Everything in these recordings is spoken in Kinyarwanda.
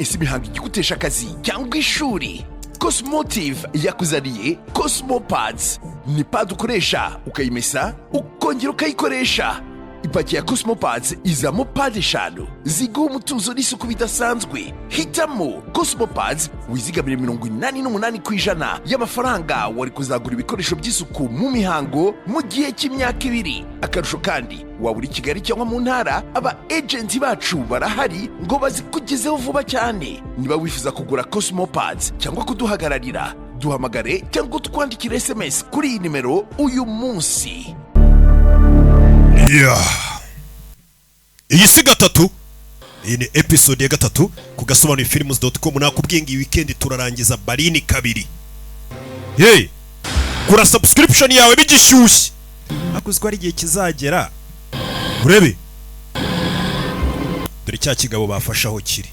ese imihango igutesha akazi cyangwa ishuri? Cosmotive yakuzaniye Cosmo Pads. Ni pad ukoresha ukayimesa ukongera ukayikoresha. Ipaki ya Cosmo Pads izamo pad eshanu ziguha umutuzo n'isuku bidasanzwe. Hitamo Cosmo Pads wizigamire 88% y'amafaranga wari kuzagura ibikoresho by'isuku mu mihango mu gihe cy'imyaka 2. Akarusho kandi waburi Kigali cyangwa mu ntara, aba agent bacu barahari ngo bazikugezeho vuba cyane. Niba wifuza kugura Cosmo Pads cyangwa kuduhagararira, duhamagare cyangwa twandikire SMS kuri iyi nimero uyu munsi. Iyi si gatatu. Iyi ni episode ya gatatu ku gasobanurifilms.com. nakubwiye ngo iyi weekend turarangiza Balini 2. Hey, kura subscription yawe bigishyushye. Akuzwa ari igihe kizagera urebe dore cya kigabo bafashaho kiri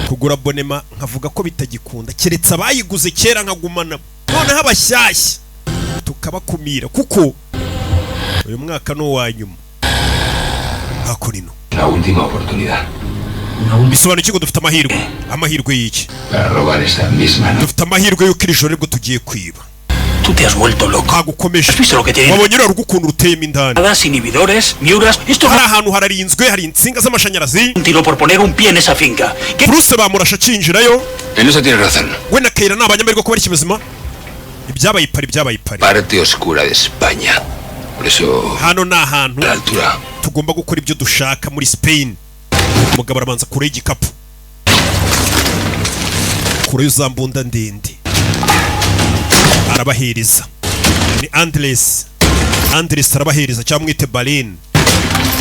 kugura abonema, nkavuga ko bitagikunda keretse abayiguze kera nkagumana, none habashyashya tukabakumira kuko uyu mwaka no wanyuma hakurino. La última oportunidad. Bisobanura iki ngo dufite amahirwe y'iki? Para robar esa misma noche. Dufite amahirwe yo kiri joro rwo tugiye kwiba. Tú te has vuelto loco. Hagukomeje. ¿Has visto lo que tiene? Wabonyera rugukunda ruteyemo indani. Nada, inhibidores, miuras, esto hari ahantu hararinzwe, hari insinga z'amashanyarazi. Un tiro por poner un pie en esa finca. ¿Qué? Bruce bamurasha cinjirayo. En eso tienes razón. Wena Keira n'abanyamerika ko bari kimezima. Ibyabaye pari. Parte oscura de España. Por eso hano na ahantu la altura. Tugomba gukora ibyo dushaka muri Spain. Umugabo arabanza kure y'igikapu. Kure y'uzambunda ndende. Arabahereza. Ni Andres arabahereza cyangwa mwite Balin.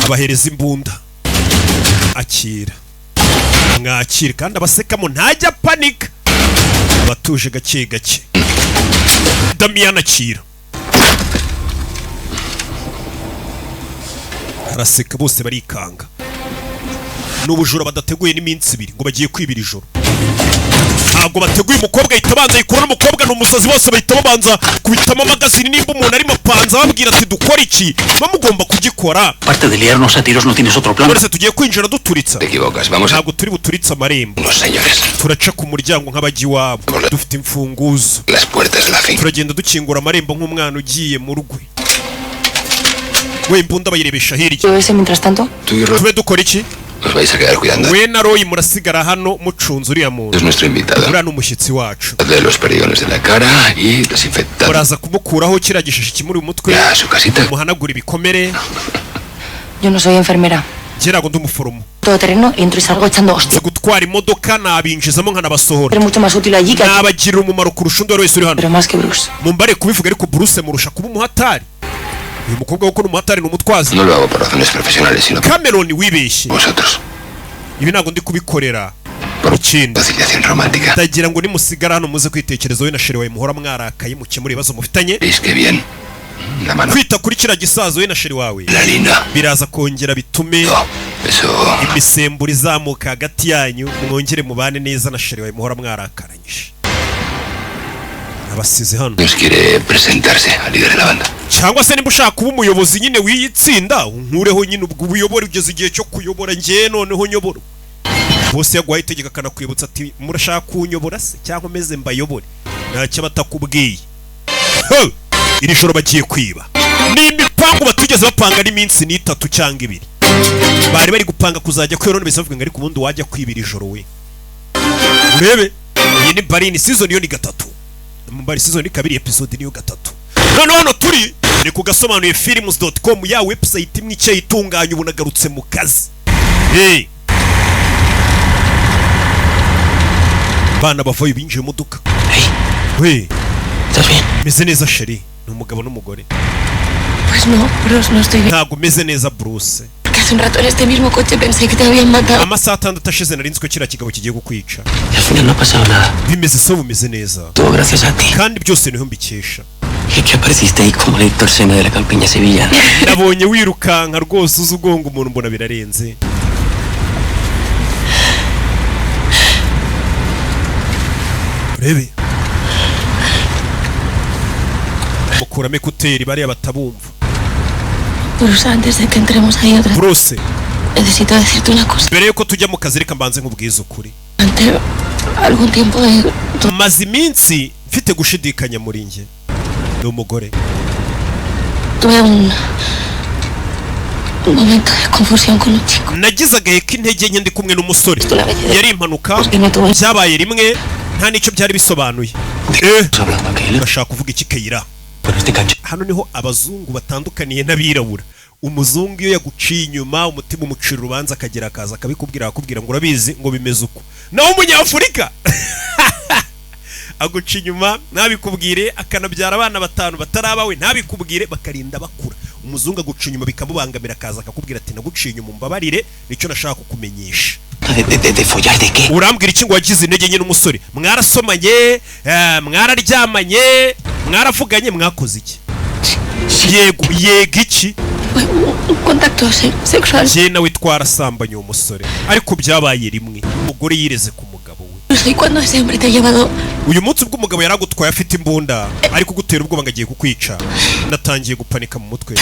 Abahereza imbunda. Akira. Mwakira kandi abasekamo ntajya panic. Abatuje gake. Damian akira. Araseka bose barikanga. N'ubujura badateguye n'iminsi 2 ngo bagiye kwibira ijoro. Ntabwo bateguye umukobwa itabanza yikura n'umukobwa n'umusazi bose bahita babanza kubitamo magazine nimba umuntu ari mapanza babwira ati dukora iki bamugomba kugikora. Parte de liarnos a tiros no tienes otro plan. Twese tugiye kwinjira duturitsa. Te equivocas, vamos a. Ntabwo turi buturitsa amarembo. Unos señores. Turaca ku muryango nk'abaji wabo. Dufite imfunguzo. Las puertas de la finca. Turagenda dukingura amarembo nk'umwana ugiye mu rugwe. We imbunda bayirebesha hirya. Yo ese mientras tanto. Tube dukora iki? Os vais a quedar cuidando. We na Roy murasigara hano mucunza uriya muntu. Es nuestro invitado. Uriya n'umushyitsi wacu. De los perigones de la cara y desinfectar. Uraza kumukuraho kiragishishi kimuri umutwe. Ya su casita. Muhanagura ibikomere. Yo no soy enfermera. Gerago ndumuforomo. Todo terreno entro y salgo echando hostia. Gutwara imodoka nabinjizamo nkanabasohora. Pero mucho más útil allí que aquí. Nabagira umumaro kurusha undi wese uri hano. Pero más que Bruce. Mumbare kubivuga ariko Bruce murusha kuba umuhatari. Uyu mukobwa wo ko umuhatari n'umutwazi. No lo hago por razones profesionales sino Cameron wibeshye. vosotros. Ibi ntago ndi kubikorera. Por ikindi conciliación romántica. Ndagira ngo nimusigara hano muze kwitekerezo we na Shere wawe muhora mwarakaye mukemura ibibazo mufitanye. ¿Veis que bien? La mano. Kwita kuri kira gisazo we na Shere wawe. La linda. Biraza kongera bitume No, eso. imisemburo izamuka hagati yanyu mwongere mubane neza na Shere wawe muhora mwarakaranyije. Abasize hano. Nos quiere presentarse al líder de la banda. Cyangwa se nimba ushaka kuba umuyobozi nyine w'iyitsinda unkureho nyine ubwo ubuyobora ugeze igihe cyo kuyobora ngiye noneho nyobora. Bose yaguhaye itegeka kanakwibutsa ati murashaka kunyobora se cyangwa meze mbayobore. Ntacyo batakubwiye. Iri joro bagiye kwiba. Ni imipango batugeze bapanga n'iminsi 3 cyangwa 2. Bari bari gupanga kuzajya kwero none bisavuga ngo ariko ubundi wajya kwibira ijoro we. Urebe iyi ni Balini season yo ni 3. Mbari season ni 2 episode niyo 3. None turi ni ku gasobanurifilms.com ya website imwe icyo itunganya ubu nagarutse mu kazi. Hey. Bana bavuye binjiye imodoka. Hey. We. ¿Estás bien? Meze neza Shere, n'umugabo n'umugore. Pues no, Bruce, no estoy bien. Ntago meze neza Bruce. Porque hace un rato en este mismo coche pensé que te habían matado. Amasaha 6 ashize narinzwe kira kigabo kigiye gukwica. Al final no ha pasado nada. Bimeze so bumeze neza. Todo gracias a ti. Kandi byose niho mbikesha. Y que apareciste ahí como el Héctor Seno de la campiña sevillana. Nabonye wirukanka rwose uzugonga umuntu mbona birarenze. Rebe. Mukurame kuteri bari abatabumva. Bruce, antes de que entremos ahí otra vez. Bruce, necesito decirte una cosa. mbere yuko tujya mu kazi reka mbanze nkubwiza ukuri. Ante algún tiempo maze iminsi mfite gushidikanya muri njye ni umugore. tuve un momento de confusión con un chico. nagize agahe k'intege nke ndi kumwe n'umusore. yari impanuka byabaye rimwe nta n'icyo byari bisobanuye. bashaka kuvuga iki Keira? hano niho abazungu batandukaniye n'abirabura. umuzungu iyo yaguciye inyuma umutima umucira urubanza akagera akaza akabikubwira akakubwira ngo urabizi ngo bimeze uko. naho umunyafurika aguca inyuma ntabikubwire akanabyara abana batanu batarabawe ntabikubwire bakarinda bakura. umuzungu aguca inyuma bikamubangamira akaza akakubwira ati naguciye inyuma umbabarire nicyo nashaka kukumenyesha. urambwira iki ngo wagize intege nke n'umusore? mwarasomanye, mwararyamanye, mwaravuganye, mwakoze iki? yego iki? contacto sexual. je nawe twarasambanye uwo musore ariko byabaye rimwe. umugore yireze ku mugabo we. ¿Y cuando ese hombre te ha llevado? uyu munsi ubwo umugabo yaragutwaye afite imbunda ariko gutera ubwoba ngagiye kukwica natangiye gupanika mu mutwe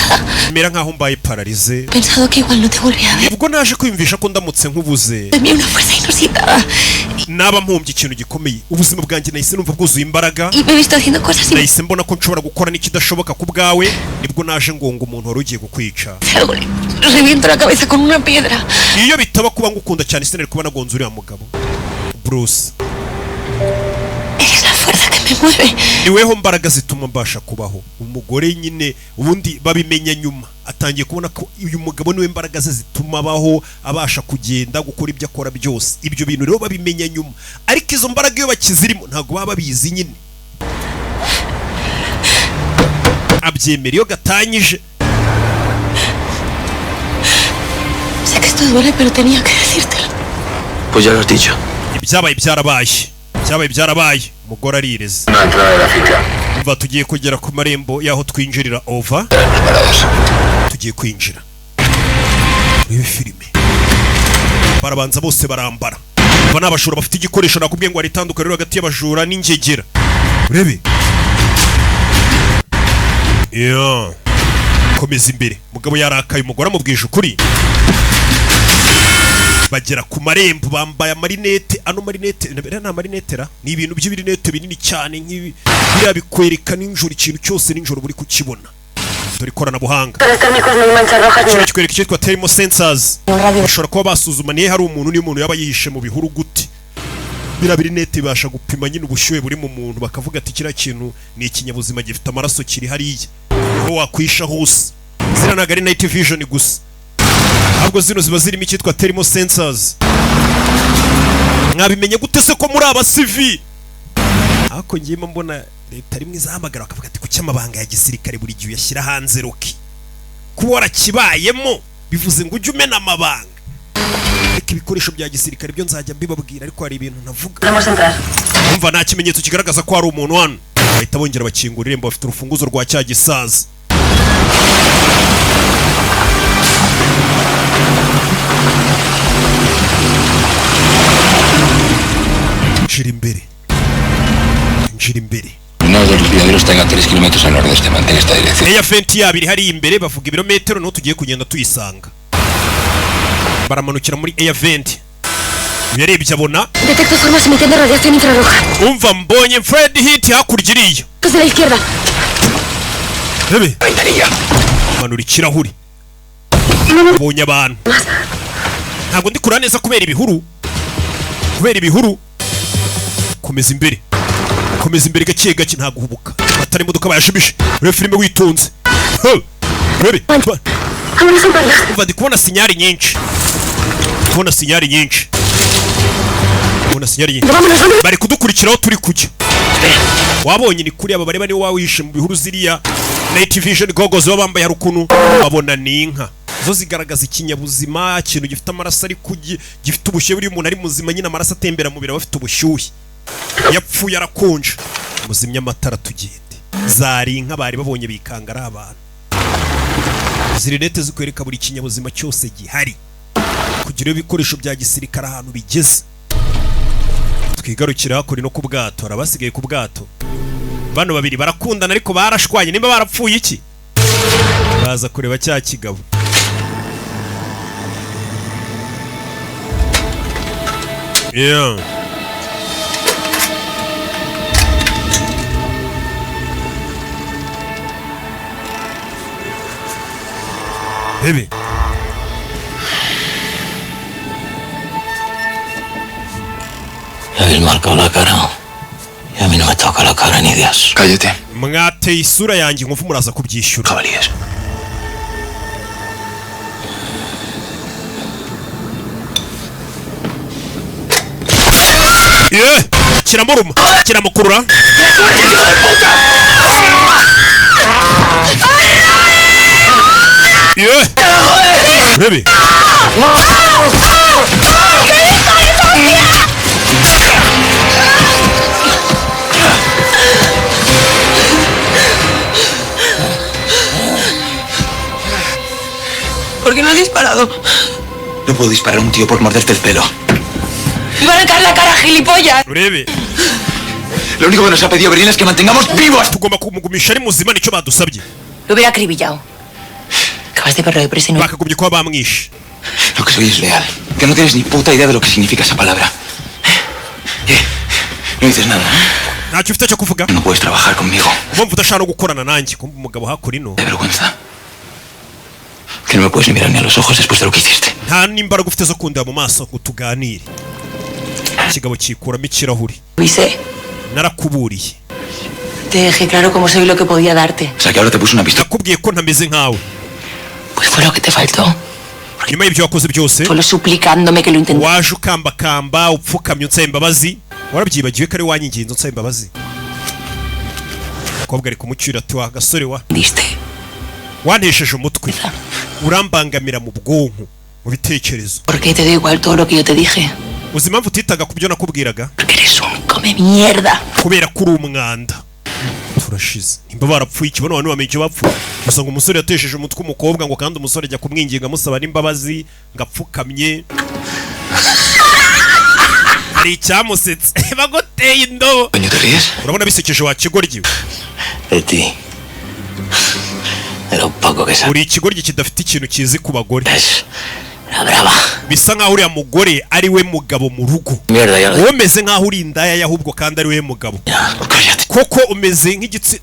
mera nkaho mbaye paralize. Pensado que igual no te volvía a ver. ubwo naje kwiyumvisha ko ndamutse nkubuze Tenía una fuerza inusitada. naba mpumbye ikintu gikomeye. ubuzima bwanjye nahise numva bwuzuye imbaraga. Y me he visto haciendo cosas nahise mbona ko nshobora gukora n'ikidashoboka ku bwawe. nibwo naje ngonga umuntu wari ugiye kukwica. algo. Reviento la cabeza con una piedra. iyo bitaba kuba ngukunda cyane sinari kuba nagonze uriya mugabo. Bruce, Eres la fuerza que me mueve. niweho mbaraga zituma mbasha kubaho. umugore nyine ubundi babimenya nyuma atangiye kubona ko uyu mugabo niwe mbaraga ze zituma abaho abasha kugenda gukora ibyo akora byose. ibyo bintu rero babimenya nyuma ariko izo mbaraga iyo bakizirimo ntabwo baba babizi nyine. abyemera iyo gatanyije. Sé que esto duele, pero tenía que decírtelo. Pues ya lo has dicho. ibyabaye byarabaye. umugore arireze. Una entrada de la finca. umva tugiye kugera ku marembo y'aho twinjirira ova. Preparados. tugiye kwinjira muri filime. barabanza bose barambara. aba ni abajura bafite igikoresho nakubwiye ngo hari itandukaniro hagati y'abajura n'ingegera. urebe komeza imbere. umugabo yarakaye umugore amubwije ukuri. bagera ku marembo bambaye amarinete. ano marinete nta marinetera ni ibintu by'ibirinete binini cyane nk'ibi biriya bikwereka ninjoro ikintu cyose ninjoro buri kukibona. dore ikoranabuhanga kikwereka icyitwa thermal sensors. bashobora kuba basuzuma niyo hari umuntu niyo umuntu yaba yihishe mu bihuru gute. biriya birinete bibasha gupima nyine ubushyuhe buri mu muntu bakavuga ati kiriya kintu ni ikinyabuzima gifite amaraso kiri hariya aho wakwisha hose. ziriya ntabwo ari night vision gusa ahubwo zino ziba zirimo icyitwa thermal sensors. mwabimenye gute se ko muri abasivi? ariko ngiyemo mbona leta rimwe izahamagara bakavuga ati kuki amabanga ya gisirikare buri gihe uyashyira hanze Roki? kuba warakibayemo bivuze ngo ujye umena amabanga. reka ibikoresho bya gisirikare byo nzajya mbibabwira ariko hari ibintu navuga. umva nta kimenyetso kigaragaza ko hari umuntu hano. bahita bongera bakingura irembo bafite urufunguzo rwa cya gisaza. Injira imbere. Uno de los viaderos está a 3 kilómetros al nordeste. Mantén esta dirección. Eya fenti yabiri hari imbere bavuga ibirometero no tugiye kugenda tuyisanga. baramanukira muri Air Vent. Yarebye abona. Detecto formas emitiendo radiación infrarroja. Umva mbonye Fred hit hakurya iriya. Desde la izquierda. Rebe. Manura ikirahuri. Mbonye abantu. Ntabwo ndi kurana neza kubera ibihuru. Komeza imbere. Gake gake nta guhubuka. Batari imodoka bayashibishe. Ure filime witonze. Rebe. Umva ndi kubona sinyari nyinshi. Bari kudukurikiraho turi kujya. Wabonye ni kuri aba bareba ni wawishe mu bihuru ziriya Night Vision goggles bambaye harukunu babona ni inka. Zo zigaragaza ikinyabuzima ikintu gifite amaraso ari gifite ubushyuhe buri umuntu ari muzima nyine amaraso atembera mu biro bafite ubushyuhe. Yapfuye arakonje. Muzimya amatara tugende. Zari inka bari babonye bikanga ari abantu. Zirinete zikwereka buri kinyabuzima cyose gihari. Kugira ibikoresho bya gisirikare ahantu bigeze. Twigarukira kuri no ku bwato arabasigaye ku bwato. Bano babiri barakundana ariko barashwanye nimba barapfuye iki? Baza kureba cya kigabo. Yeah. Baby. Me habéis marcado la cara. Y a mí no me toca la cara ni Dios. Cállate. Mwateye isura yanjye nkumva muraza kubyishyura. Jabalíes. Yeah. Kiramuruma. Kiramukurura. Yeah. Baby. ¿Por qué no has disparado? No puedo disparar a un tío por morderte el pelo. ¡Me van a arrancar la cara, gilipollas! Baby. Lo único que nos ha pedido Berlín es que mantengamos vivos. Tugomba kumugumisha ari muzima nicyo badusabye. Lo hubiera acribillado. Acabas de perro de presa y no... Bakagumye kuba bamwishe. Lo que soy es leal. Que no tienes ni puta idea de lo que significa esa palabra. No dices nada. Ntacyo ufite cyo kuvuga. No puedes trabajar conmigo. Mpamvu udashaka no gukorana nanjye kumva umugabo hakora ino. De vergüenza. Que no me puedes ni mirar ni a los ojos después de lo que hiciste. Nta n'imbaraga ufite zo kundeba mu maso ngo tuganire. Ikigabo kikuramo ikirahuri. Avisé. Narakuburiye. Te dejé claro cómo soy lo que podía darte. O sea que ahora te puse una pistola. Nakubwiye ko ntameze nkawe. Pues fue lo que te faltó. Nyuma y'ibyo wakoze byose Solo suplicándome que lo intentara. waje ukambakamba upfukamye unsaba imbabazi. Warabyibagiwe ko ari wanyinginze unsaba imbabazi. Umukobwa ari kumucyura ati wa gasore wa Diste. wantesheje umutwe urambangamira mu bwonko mu bitekerezo. ¿Por qué te da igual todo lo que yo te dije? Uzi impamvu utitaga ku byo nakubwiraga? Porque eres un come mierda. Kubera ko uri umwanda. Turashize nimba barapfuye ikibono abantu bamenye icyo bapfuye. Gusa ngo umusore yatesheje umutwe umukobwa ngo kandi umusore ajya kumwinginga amusaba n'imbabazi ngapfukamye. Hari icyamusetse bagoteye indobo. Coño, ¿te ríes? Urabona bisekeje wa kigoryi. De ti. De lo poco que sabes. Uri ikigoryi kidafite ikintu kizi ku bagore. La brava. Bisa nkaho uriya mugore ari we mugabo mu rugo. Mierda, ya lo Wowe umeze nkaho uri indaya yahubwo kandi ari we mugabo. Cállate. Koko umeze nk'igitsi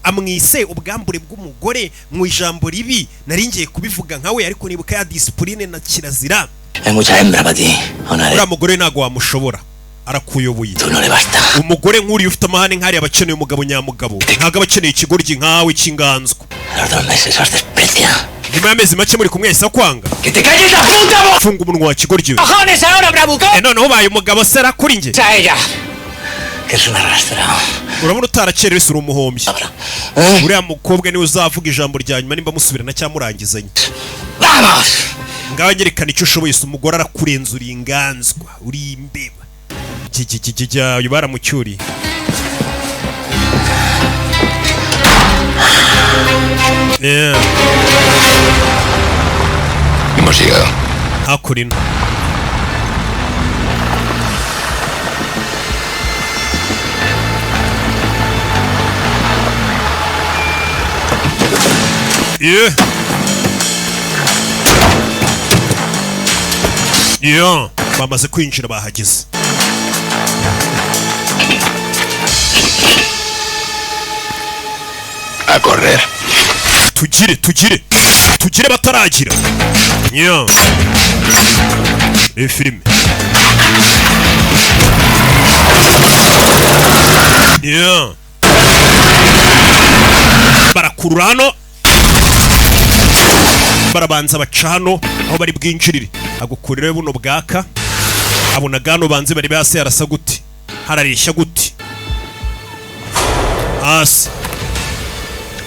amwise ubwambure bw'umugore mu ijambo ribi nari ngiye kubivuga nkawe ariko nibuka ya discipline na kirazira. Hay mucha hembra para ti. Una Uriya de mugore ntago wamushobora arakuyoboye. tú no le basta. Umugore nk'uri ufite amahane nk'ari abakeneye umugabo nyamugabo ntago abakeneye ikigoryi nkawe cy'inganzwa. A los 2 meses os desprecia. Nyuma y'amezi make muri kumwesa kwanga ¡Que te calles la puta boca! funga umunwa wa kigoryi. ¡Cojones ahora, bravuco! Noneho ubaye umugabo sera kuri njye. ¡A ella! Que es un arrastrado. Urabona utarakerewe uri umuhombyi. Ahora. ¿Eh? Uriya mukobwa niwe uzavuga ijambo rya nyuma nimba musubirana cyangwa murangizanye. ¡Vamos! Ngaho nyerekana icyo ushoboye se umugore arakurenza uri inganzwa uri imbeba. Jya uyu baramucyuriye. Yeah. Hemos llegado. Hakuri ino. Yeah. Yeah. Bamaze kwinjira bahageze. A correr. Tugire bataragira. Yeah. Filime. Yeah. Barakurura hano. Barabanza baca hano aho bari bwinjirire. Agukurire buno bwaka. Abona gano banze bari base arasa guti. Harareshya guti. Hasi.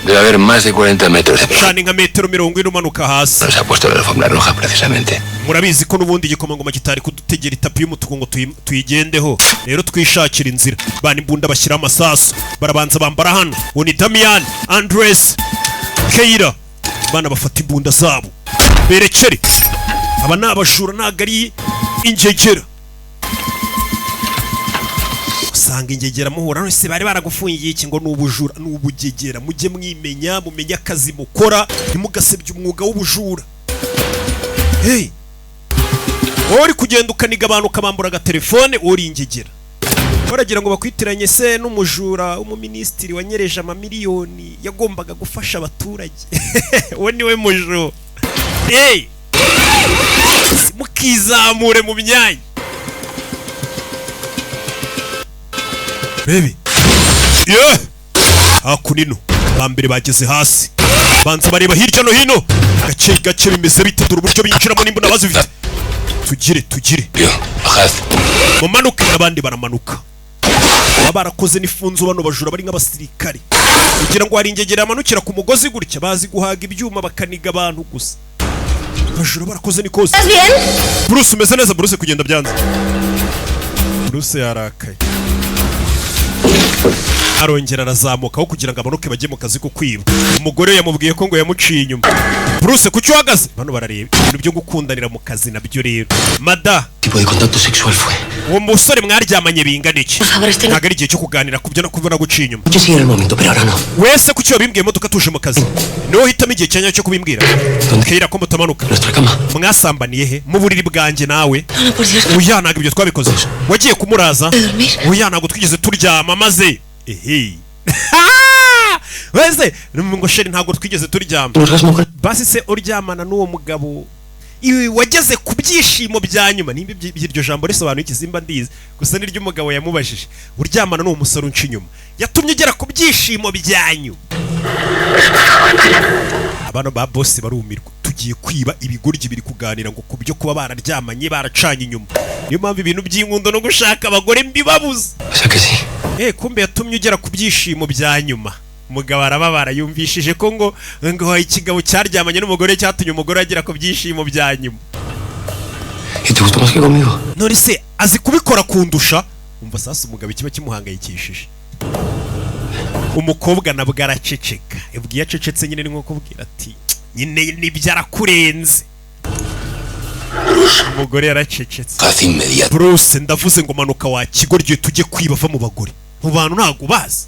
Debe haber más de 40 metros de Shani nka metero 40 umanuka hasi. Nos ha puesto la alfombra roja precisamente. Murabizi ko nubundi igikomangoma kitari kudutegera itapi y'umutuku ngo tuyigendeho. Rero twishakira inzira. Bani imbunda bashyira amasasu. Barabanza bambara hano. Oni Damian, Andres, Keira. Bana bafata imbunda zabo. Berekere. Aba nabajura nagari ingegera. Usanga ingegera muhura no se bari baragufungiye iki ngo n'ubujura n'ubugegera mujye mwimenya mumenye akazi mukora ntimugasebye umwuga w'ubujura. Hey, uri kugenda ukaniga abantu ukabambura agatelefone uri ingegera baragira ngo bakwitiranye se n'umujura w'umuminisitiri wanyereje amamiliyoni yagombaga gufasha abaturage we niwe mujura mukizamure mu myanya Baby. Yeah. Hakunino. Bambere bageze hasi. Banza bareba hirya no hino. Gace bimeze bite dore uburyo binjiramo nimbona bazifite. Tugire. Yo, bajad. Mumanuke abandi baramanuka. Barakoze n'ifunzo bano bajura bari nk'abasirikare. Kugira ngo hari ingegera amanukira ku mugozi gutya bazi guhaga ibyuma bakaniga abantu gusa. Bajura barakoze nikoze. Bruce umeze neza Bruce kugenda byanze. Bruce yarakaye. Arongera arazamukaho kugira ngo amanuke bajye mu kazi ko kwiba. Umugore yamubwiye ko ngo yamuciye inyuma. Bruce kuki uhagaze? Bano barareba ibintu byo gukundanira mu kazi nabyo rero. Mada. Tipo de contacto sexual fue. Uwo musore mwaryamanye bingana iki? Ntabwo ari igihe cyo kuganira kubyo no kubona guciye inyuma. Yo sí era el momento, pero ahora no. Wese kuki wabimbwiye imodoka tuje mu kazi? Niho hitamo igihe cyanya cyo kubimbwira. Kera ko mutamanuka. Nuestra cama. Mwasambaniye he? Mu buriri bwanjye nawe. No, por cierto. Oya ntabwo ibyo twabikoze. Wagiye kumuraza? Oya ntabwo twigeze turyama maze. Ehe. Wese ngo sheri ntabwo twigeze turyama. Basi se uryamana n'uwo mugabo iwe wageze ku byishimo bya nyuma nimba iryo jambo risobanuye ikizimba ndize gusa niryo umugabo yamubajije uryamana n'uwo musore unci inyuma yatumye ugera ku byishimo bya nyuma. Abana ba boss barumirwa tugiye kwiba ibigoryi biri kuganira ngo ku byo kuba bararyamanye baracanye inyuma niyo mpamvu ibintu by'inkundo no gushaka abagore mbibabuza. Kumbe yatumye ugera ku byishimo bya nyuma. Umugabo arababara yumvishije ko ngo ikigabo cyaryamanye n'umugore cyatumye umugore agera ku byishimo bya nyuma. None se azi kubikora kundusha umva sasa umugabo ikiba kimuhangayikishije. Umukobwa nabwo araceceka ibwiye acecetse nyine ni nko kubwira ati nyine nibyarakurenze. Umugore yaracecetse. Bruce ndavuze ngo manuka wa kigoryo tujye kwiba va mu bagore mu bantu ntago bazi.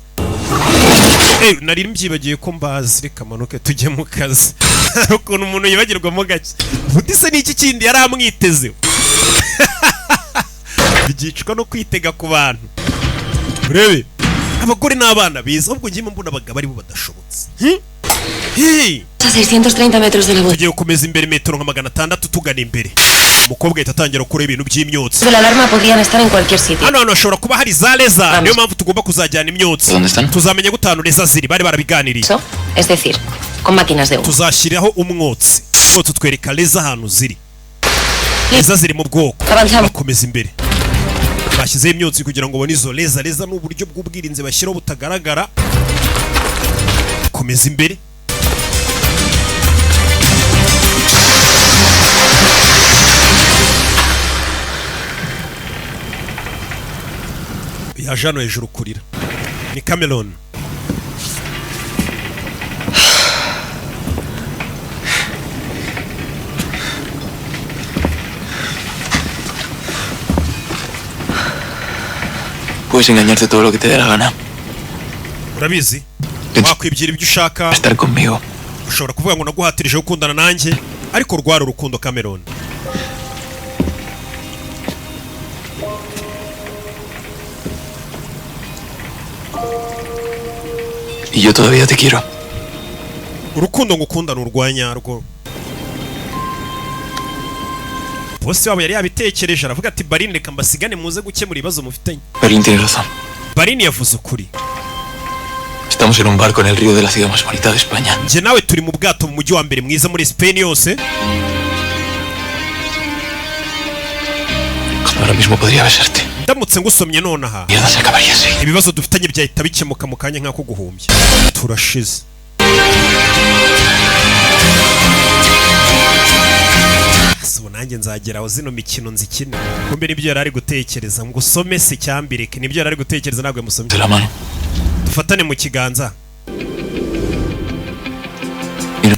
Nari mbyibagiye ko mbazi reka manuke tujye mu kazi. Ukuntu umuntu yibagirwamo gake budise n'iki kindi yari amwitezeho. Bigicwa no kwitega ku bantu. Urebe abagore n'abana biza ahubwo ngimo mbona abagabo ari bo badashobotse. A 630 metros de la boda. Tugiye kumeza imbere metero nka 600 tugana imbere. Umukobwa itatangira gukora ibintu by'imyotsi. La alarma podrían estar en cualquier sitio. Hano hashobora kuba hari za leza niyo mpamvu tugomba kuzajyana imyotsi. Tuzamenye gutanu leza ziri bari barabiganiriye. Eso, es decir, con máquinas de humo. Tuzashyiraho umwotsi. Umwotsi twereka leza ahantu ziri. Leza ziri mu bwoko. Bakomeza imbere. Bashyizeho imyotsi kugira ngo bone izo leza. Leza n'uburyo bw'ubwirinzi bashyiraho butagaragara. Komeza imbere. Yaje hano hejuru kurira. Ni Cameron. Puedes engañarte todo lo que te dé la gana. Urabizi? Wakwibyira ibyo ushaka. Estar conmigo. Ushobora kuvuga ngo naguhatirije gukundana nanjye ariko rwara urukundo Cameron. Y yo todavía te quiero. Urukundo ngukunda n'urwanya rwo. Boss wabo yari yabitekereje aravuga ati Barin reka mbasigane muze gukemura ibibazo mufitanye. Barin tiene razón. Barin yavuze ukuri. Estamos en un barco en el río de la ciudad más bonita de España. Nje nawe turi mu bwato mu mujyi wa mbere mwiza muri Spain yose. Ahora mismo podría besarte. Ndamutse ngusomye nonaha. Mierda se acabaría así. Ibibazo dufitanye byahita bikemuka mu kanya nk'ako guhumbya. Turashize. So nanjye nzageraho zino mikino nzikina. Kumbe nibyo yari ari gutekereza ngo usome se cyambireke nibyo yari ari gutekereza ntabwo yamusomye. De la mano. Dufatane mu kiganza.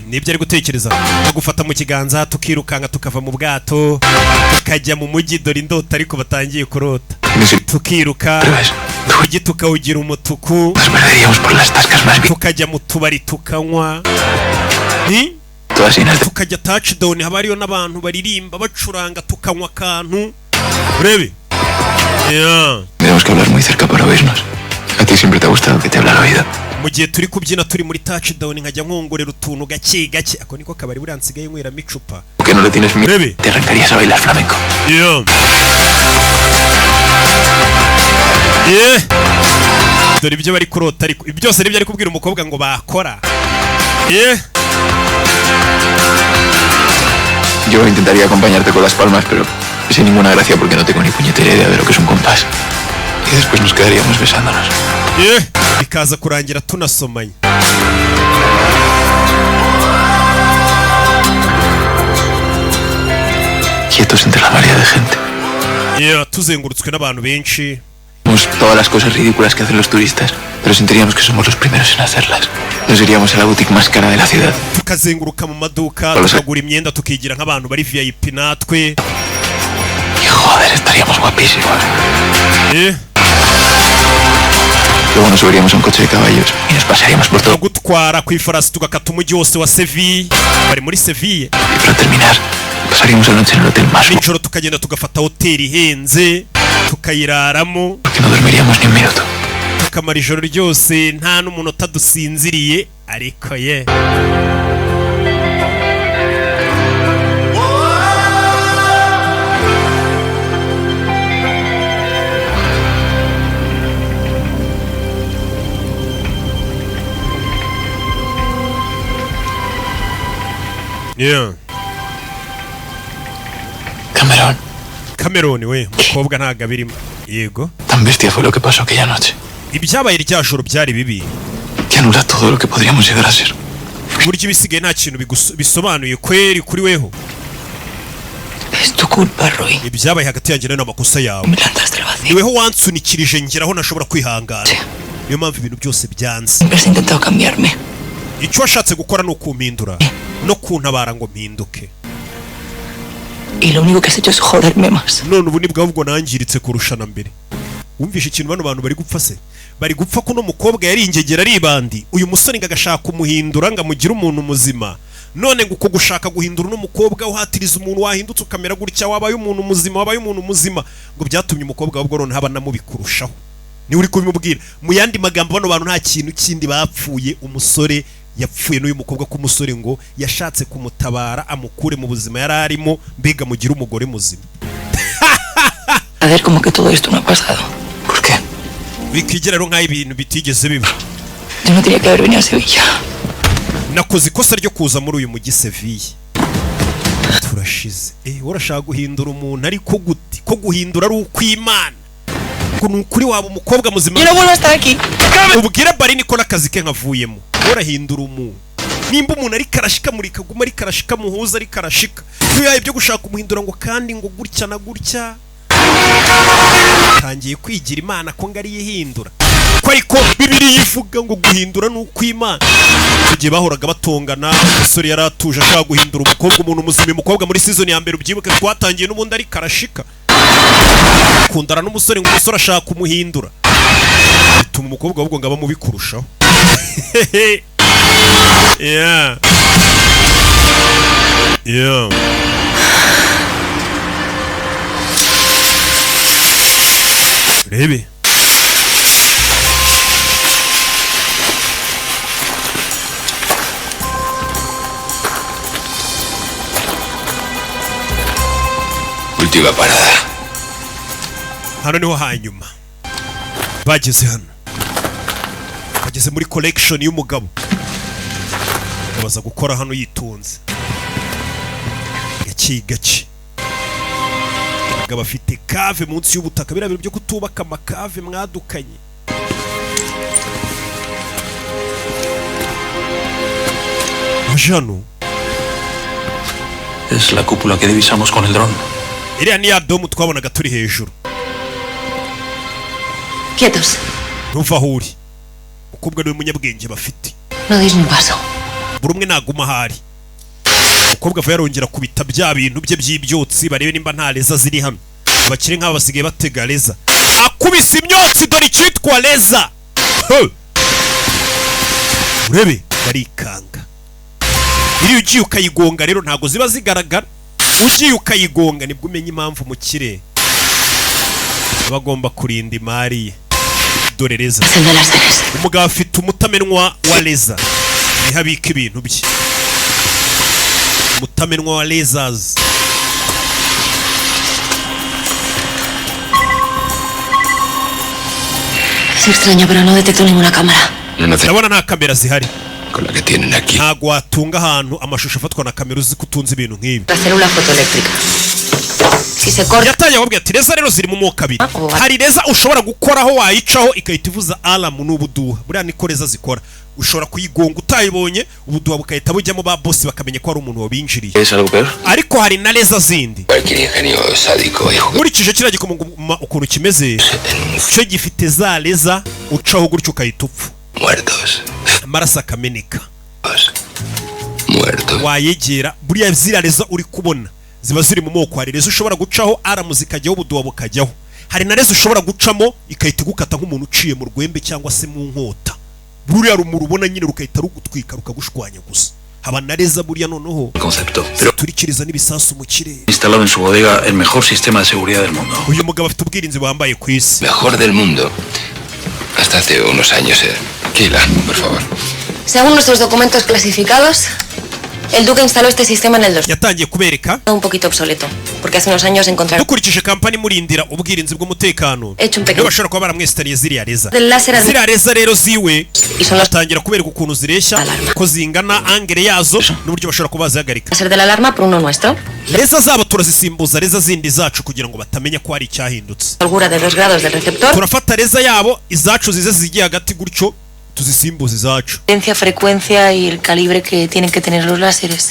Nibyo ari gutekereza. Gufata mu kiganza tukirukanga tukava mu bwato tukajya mu mujyi dore indota ariko batangiye kurota. Tukiruka tujye tukawugira umutuku. Tukajya mu tubari tukanywa. todas llenas de... tukajya touchdown haba hariyo n'abantu baririmba bacuranga tukanywa akantu urebe Tenemos que hablar muy cerca para oírnos. A ti siempre te ha gustado que te hablara al oído. mu gihe turi kubyina turi muri touchdown nkajya nkongorera utuntu gake gake ako niko kabari buriya nsigaye nkweramo icupa Que no le tienes miedo. Breve. Te arrancarías a bailar flamenco. dore ibyo bari kurota ariko ibyo byose nibyo ari kubwira umukobwa ngo bakora Yo intentaría acompañarte con las palmas, pero sin ninguna gracia porque no tengo ni puñetera idea de lo que es un compás. Y después nos quedaríamos besándonos. bikaza kurangira tunasomanye Quietos entre la marea de gente. tuzengurutswe n'abantu benshi Hacemos todas las cosas ridículas que hacen los turistas, pero sentiríamos que somos los primeros en hacerlas. Nos iríamos a la boutique más cara de la ciudad. tukazenguruka mu maduka Hola, tukagura imyenda tukigira nk'abantu bari VIP natwe Y joder, estaríamos guapísimos. Luego nos subiríamos a un coche de caballos y nos pasearíamos por todo. gutwara ku ifarasi tugakata umujyi wose wa Seville bari muri Seville Y para terminar, pasaríamos la noche en el hotel más guapo, nijoro tukagenda tugafata hoteli ihenze tukayiraramo porque no dormiríamos ni un minuto. tukamara ijoro ryose nta n'umunota dusinziriye ariko ye Cameron we umukobwa ntago abirimo yego Tan bestia fue lo que pasó aquella noche, ibyabaye rya joro byari bibi que anula todo lo que podríamos llegar a ser. buryo ibisigaye nta kintu bisobanuye kweri kuri weho Es tu culpa, Roy. ibyabaye hagati yanjye n'amakosa yawe Me lanzaste al vacío. niweho wansunikirije ngeraho nashobora kwihangana niyo mpamvu ibintu byose byanze Siempre has intentado cambiarme. icyo washatse gukora ni ukumpindura no kuntabara ngo mpinduke Y lo único que has hecho es joderme más. none ubu nibwo ahubwo nangiritse kurusha na mbere wumvishe ikintu bano bantu bari gupfa se bari gupfa ko uno mukobwa yari ingegera ari ibandi uyu musore ngo agashaka kumuhindura ngo amugire umuntu muzima none ngo uko gushaka guhindura uno mukobwa uhatiriza umuntu wahindutse ukamera gutya wabaye umuntu muzima ngo byatumye umukobwa ahubwo none haba namubikurushaho niwe uri kubimubwira mu yandi magambo bano bantu nta kintu kindi bapfuye umusore yapfuye n'uyu mukobwa k'umusore ngo yashatse kumutabara amukure mu buzima yari arimo mbega mugire umugore muzima A ver, como que todo esto no ha pasado. ¿Por qué? bikigera rero nk'aho ibintu bitigeze biba Yo no tenía que haber venido a Sevilla. nakoze ikosa ryo kuza muri uyu mujyi Seville turashize urashaka guhindura umuntu ariko gute ko guhindura ari ukw'Imana ngo nukuri waba umukobwa muzima Yo no vuelvo a estar aquí. ubwira bari niko n'akazi ke nkavuyemo urahindura umuntu nimba umuntu ari karashika muri kaguma ari karashika muhuza ari karashika iyo yaye byo gushaka umuhindura ngo kandi ngo gutya na gutya tangiye kwigira Imana ko ngari yihindura ko ariko Bibiliya ivuga ngo guhindura n'ukw'Imana tugiye bahoraga batongana umusore yari atuje ashaka guhindura umuntu muzima umukobwa muri season ya mbere ubyibuke twatangiye n'ubundi ari karashika kundana n'umusore ngo umusore ashaka kumuhindura bituma umukobwa ahubwo ngaba mubi kurushaho yeah rebe Última parada. hano niho hanyuma bageze hano bageze muri collection y'umugabo baza gukora hano yitonze gake umugabo afite cave munsi y'ubutaka birabiro byo kutubaka amakave mwadukanye Jano Es la cúpula que divisamos con el dron. iriya ni ya domu twabonaga turi hejuru Quietos. ntuva aho uri umukobwa niwe munyabwenge bafite No deis ni un paso. buri umwe naguma ahari umukobwa ava yarongera kubita bya bintu bye by'ibyotsi barebe nimba nta leza ziri hano abakire nk'aba basigaye batega leza akubise imyotsi dore icyitwa leza urebe barikanga iyo ugiye ukayigonga rero ntago ziba zigaragara, ugiye ukayigonga nibwo umenya impamvu mu kirere bagomba kurinda imari ye. Dore Reza, Es el de las Ceres. umugabo afite umutamenwa wa Reza, niho abika ibintu bye. Umutamenwa wa Rezas. Es extraño, pero no detecto ninguna cámara. No hace Ndabona nta kamera zihari. con la que tienen aquí. Ntago watunga ahantu amashusho afatwa na kamera uzi ko utunze ibintu nk'ibi. La célula fotoeléctrica. Si se corta, Yatangiye ababwira ati Reza rero ziri mu moko abiri. Oh, Hari Reza ushobora gukoraho wayicaho ikahita ivuza alarm n'ubuduha. Buriya niko Reza zikora. Ushobora kuyigonga utayibonye ubuduha bukahita bujyamo ba boss bakamenya ko ari umuntu wabinjiriye. ¿Es algo peor? Ariko hari na Reza zindi. Cualquier ingenio sádico, hijo. Nkurikije kiriya gikomangoma ukuntu kimeze, cyo gifite za Reza ucaho gutyo ukahita upfa. Muertos. Amaraso akameneka. Muertos. Wayegera buriya ziriya Reza uri kubona ziba ziri mu moko. Hari Reza ushobora gucaho aramu zikajyaho ubuduha bukajyaho. Hari na Reza ushobora gucamo ikahita igukata nk'umuntu uciye mu rwembe cyangwa se mu nkota. Buriya rumuri ubona nyine rukahita rugutwika rukagushwanya gusa. Haba na Reza buriya noneho Concepto, pero turikiriza n'ibisasu mu kirere. instalado en su bodega el mejor sistema de seguridad del mundo. Uyu mugabo afite ubwirinzi bambaye ku isi. Mejor del mundo. Hasta hace unos años, Tranquila, por favor. según nuestros documentos clasificados, el Duque instaló este sistema en el 2000. Yatangiye kubereka Un poquito obsoleto, porque hace unos años encontraron dukurikije kampani murindira ubwirinzi bw'umutekano. Hecho un pequeño- Niyo bashobora kuba baramwesitariye ziriya Reza. del láser Ziriya Reza rero ziwe y son los batangira kubereka ukuntu zireshya, Alarma. ko zingana angere yazo n'uburyo bashobora kuba bazihagarika. láser de la alarma por uno nuestro. Reza zabo turazisimbuza Reza zindi zacu kugira ngo batamenya ko hari icyahindutse. Holgura de 2 grados del receptor. Turafata Reza yabo izacu zize zigiye hagati gutyo tuzisimbuza izacu. Potencia, frecuencia y el calibre que tienen que tener los láseres.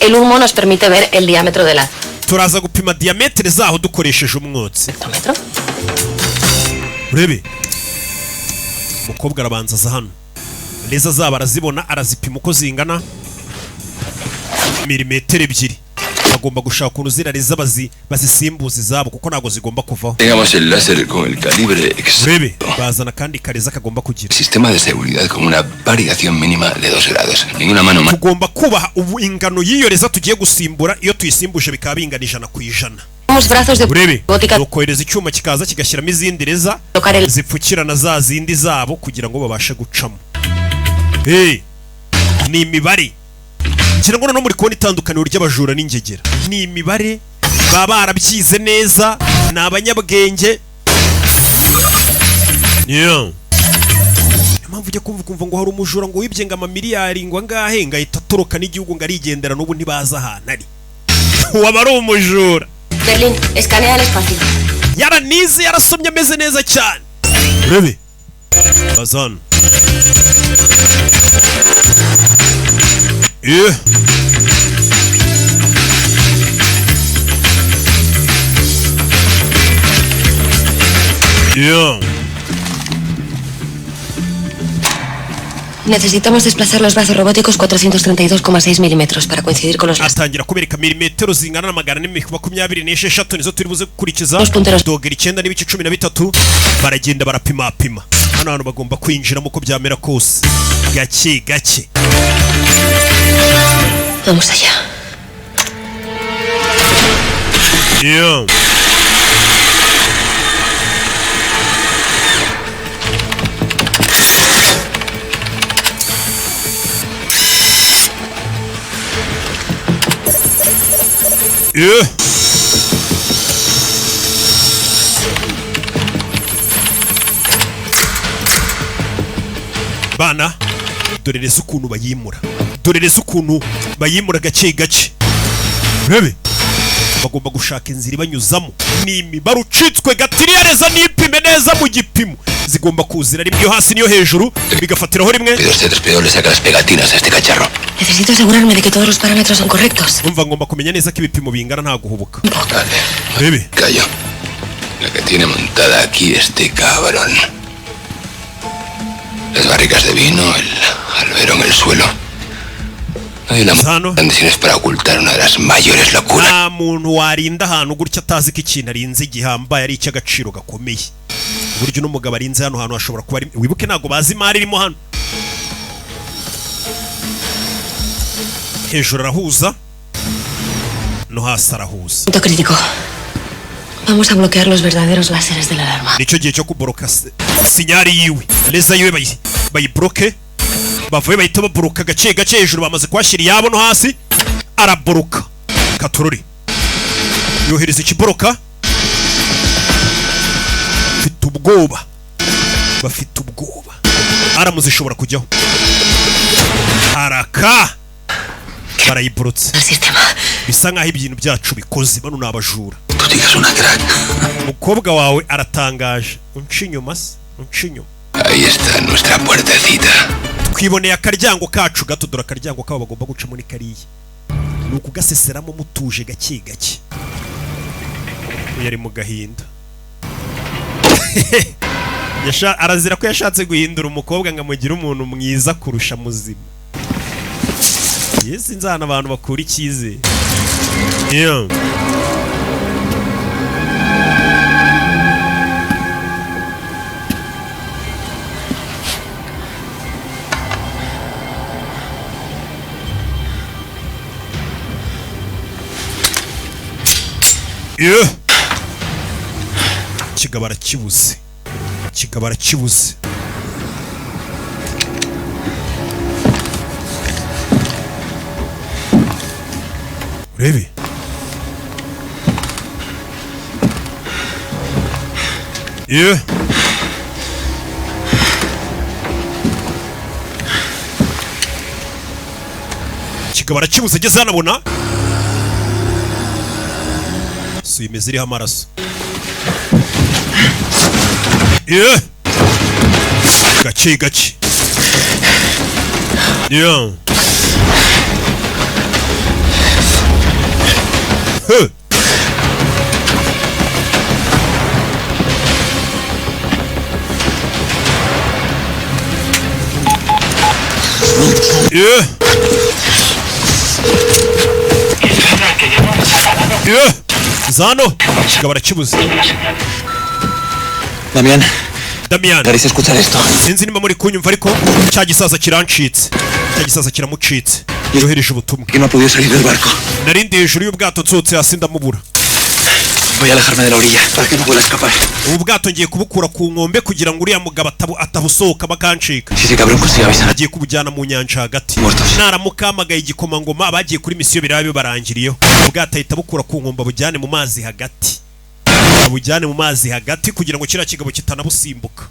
El humo nos permite ver el diámetro del Turaza gupima diametere zaho dukoresheje umwotsi. espectrómetro. Urebe umukobwa arabanza aza hano. Reza zabo arazibona arazipima uko zingana milimetero ebyiri. Agomba gushaka ukuntu ziriya Reza bazisimbuza izabo kuko ntabwo zigomba kuvaho. Tengamos el láser con el calibre Urebe exacto. bazana kandi kareza kagomba kugira. Sistema de seguridad con una variación mínima de 2 grados. Ninguna mano más. Tugomba kubaha ubu ingano y'iyo Reza tugiye gusimbura, iyo tuyisimbuje bikaba bingana 100%. Tenemos brazos de Urebe robótica. ukohereza icyuma kikaza kigashyiramo izindi Reza Tocar el zipfukirana za zindi zabo kugira ngo babashe gucamo. Hey, ni imibare. Ngira ngo no muri kubona itandukaniro ry'abajura n'ingegera. Ni imibare baba barabyize neza, ni abanyabwenge. Yeah. Impamvu ujya kumva ngo hari umujura ngo wibye ngo amamiliyari ngo angahe ngahita atoroka n'igihugu ngo arigendera n'ubu ntibaza ahantu ari. Waba ari umujura. Berlín, escanea el espacio. Yaranize yarasomye ameze neza cyane. Urebe bazana Necesitamos desplazar los brazos robóticos 432,6 milímetros para coincidir con los láseres. atangira kubereka milimetero zingana na 426 nizo turi buze gukurikiza. Los punteros. Dogera 9.13 baragenda barapima. Hano hantu bagomba kwinjiramo uko byamera kose gake gake. Vamos allá. Yeah. Yeah. Bana dorereza ukuntu bayimura, dorereza ukuntu bayimura gake gake. Rebe bagomba gushaka inzira ibanyuzamo, ni imibare ucitswe gatiriya Reza nipime neza mu gipimo, zigomba kuzira rimwe yo hasi niyo hejuru bigafatiraho rimwe. Pido este despido le saca las pegatinas a este cacharro. Necesito asegurarme de que todos los parámetros son correctos. Umva ngomba kumenya neza ko ibipimo bingana nta guhubuka. Vale. Rebe Callo. La que tiene montada aquí este cabrón. Las barricas de vino, el albero en el suelo. No hay una Sano. condiciones para ocultar una de las mayores locuras. nta muntu warinda ahantu gutya atazi ko ikintu arinze gihambaye ari icy'agaciro gakomeye. Uburyo n'umugabo arinze hano hantu hashobora kuba ari, wibuke ntabwo bazi imari irimo hano. hejuru arahuza no hasi arahuza. Punto crítico. Vamos a bloquear los verdaderos láseres de la alarma. Nicyo gihe cyo kuboroka sinyari yiwe leza yiwe bayibroke bavuye bahita baboroka gace gace hejuru bamaze kwashyira iyabo no hasi araboroka katururi yohereza ikiboroka bafite ubwoba aramuze ishobora kujyaho araka barayiborotse bisa nkaho ibintu byacu bikoze bano ni abajura. Umukobwa wawe aratangaje unca inyuma se unca inyuma. Ahí está nuestra puertecita. Twiboneye akaryango kacu gato dore akaryango kabo bagomba guca muri kariya ni ukugaseseramo mutuje gake gake. Yari mu gahinda arazira ko yashatse guhindura umukobwa ngo amugire umuntu mwiza kurusha muzima. Yes, inzana abantu bakura icyizere. Yeah. Yeah. Kigabara kibuze. Urebe. Yeah. Kigabara kibuze ageze hano abona imeze iriho amaraso. Yeah. Gake gake. Yeah. Huh. Yeah. Yeah. Zano, kigabara kibuze. Damián. ¿Queréis escuchar esto? Sinzi niba muri kunyumva ariko cya gisaza kirancitse. Cya gisaza kiramucitse. Yohereje ubutumwa. Que no ha podido salir del barco. Narindi hejuru y'ubwato tsotse hasi ndamubura. Voy a alejarme de la orilla para que no pueda escapar. Ubu bwato ngiye kubukura ku nkombe kugira ngo uriya mugabo atabusohoka bakancika. Si cabrón consigue avisar. Agiye kubujyana mu nyanja hagati. Naramukamagaye igikomangoma abagiye kuri misiyo birabe barangiriyeho. Ubwato ahita bukura ku nkombe bujyane mu mazi hagati. Abujyane mu mazi hagati kugira ngo kiriya kigabo kitanabusimbuka.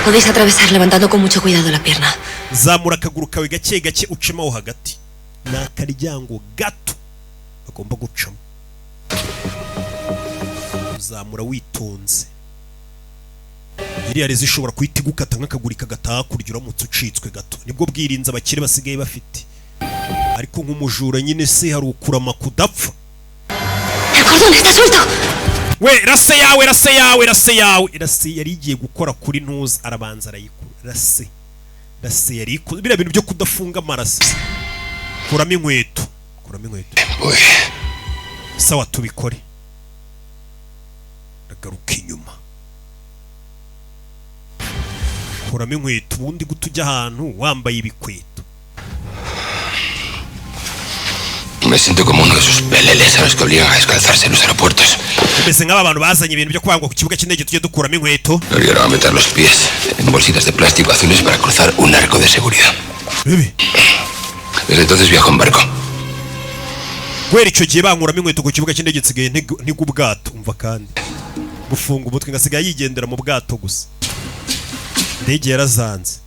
Podéis atravesar levantando con mucho cuidado la pierna. Zamura akaguru kawe gake gake ucemo hagati. Ni akaryango gato bagomba gucamo. Zamura witonze. Iriya rezi ishobora kuhita igukata nk'akaguru kagataha kurya uramutse ucitswe gato. Nibwo bwirinze abakire basigaye bafite. Ariko nk'umujura nyine se hari ukurama kudapfa. El cordón está suelto. We rase yawe yari igiye gukora kuri ntuza arabanza arayikura. Rase yari ikoze biriya bintu byo kudafunga amaraso. Kuramo inkweto. Sawa tubikore. Agaruka inyuma. Kuramo inkweto ubundi gutujya ahantu wambaye ibikweto. Me siento como uno de esos peleles a los que obligan a descalzarse en los aeropuertos. Mbese nk'abantu bazanye ibintu byo kwangwa ku kibuga cy'indege tujye dukuramo inkweto. Obligaron a meter los pies en bolsitas de plástico azules para cruzar un arco de seguridad. Desde entonces viajo en barco. Kwera icyo gihe bankuramo inkweto ku kibuga cy'indege nsigaye ntigubwato umva kandi. Gufunga umutwe ngasigaye yigendera mu bwato gusa. Indege yarazanze.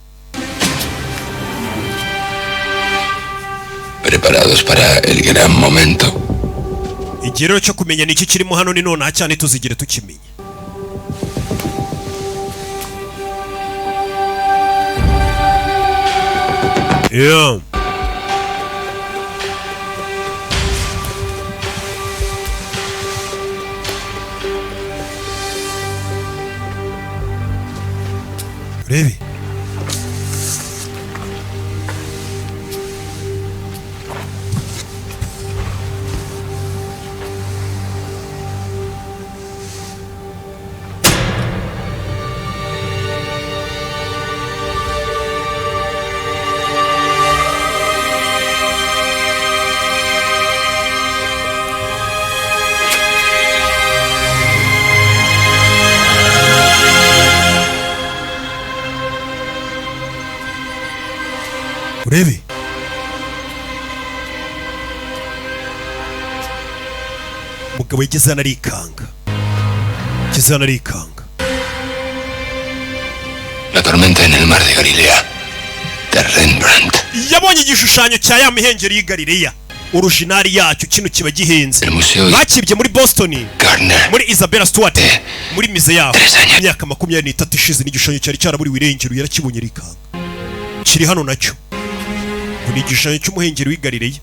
Preparados para el gran momento. Igero cyo kumenya niki kirimo hano ni none cyane tuzigire tukimenya. Yeah. Revi. umugabo yigeze anarikanga. La tormenta en el mar de Galilea de Rembrandt. Yabonye igishushanyo cya ya mihengeri y'i Galileya. Original yacyo kino kiba gihenze. Bakibye muri Boston. Gardner. Muri Isabella Stewart. Muri mize yaho. Imyaka 23 ishize n'igishushanyo cyari cyaraburi irengero yarakibonye rikanga. Kiri hano nacyo. Ni igishushanyo cy'umuhengeri w'i Galileya.